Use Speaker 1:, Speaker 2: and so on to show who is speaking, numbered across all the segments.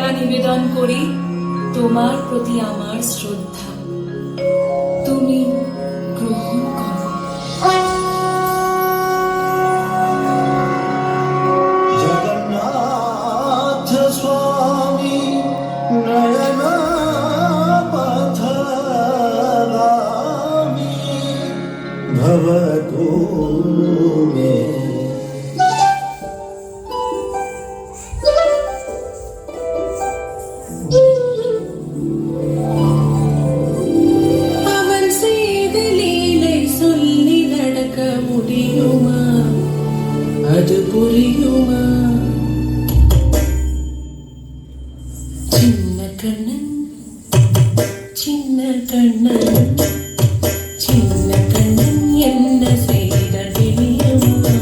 Speaker 1: দ্বারা নিবেদন করি তোমার প্রতি আমার শ্রদ্ধা। তুমি গ্রহণ করো।
Speaker 2: জগন্নাথ স্বামী নয়ন পথগামী ভবতু মে।
Speaker 1: அவன் செய்த லீலை சொல்லி நடக்க முடியுமா? அது புரியுமா? சின்ன கண்ணன் சின்ன கண்ணன் சின்ன கண்ணன் என்ன செய்த தெரியுமா?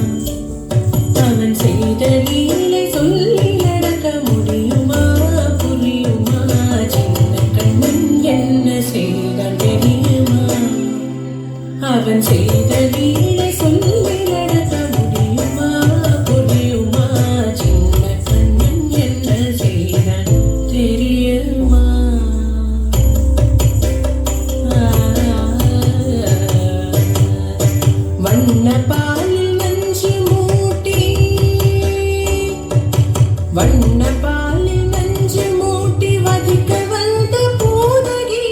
Speaker 1: அவன் செய்த லீலை சொல்லி நடக்க முடியுமா? புரியுமா? சின்ன கண்ணன் என்ன செய்த தெரியுமா? அவன் செய்த லீலை சொல்லி நடக்க முடியுமா? புரியுமா? சின்ன கண்ணன் என்ன செய்தான் தெரியுமா? வண்ண பாலில் நஞ்சு மூட்டி வண்ண பாலில் நஞ்சு மூட்டி வதிக்க வந்த பூதகி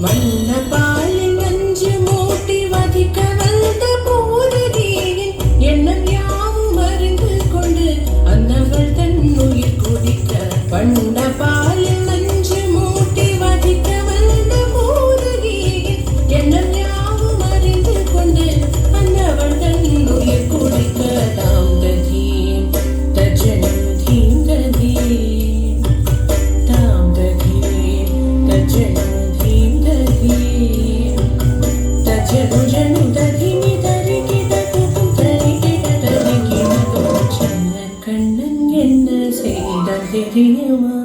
Speaker 1: வண்ண பாலில் நஞ்சு மூட்டி வதிக்க வந்த பூதகியின் எண்ணம் யாவும் அறிந்து கொண்டு அன்னவள் தன் உயிர் குடிக்க. வண்ண பாலில் நஞ்சு மூட்டி வதிக்க வந்த பூதகியின் எண்ணம் யாவும் அறிந்து கொண்டு அன்னவள் தன் உயிர் குடிக்க. தாம் ததீம் தஜனம் தீம் ததீம் தாம் ததீம் தஜனம் தீம் ததீம் தஜனு ஜனு ததிமி தரிகி தகுதும் தரிகி தரிகி தகும். சின்ன கண்ணன் என்ன செய்தான் தெரியுமா?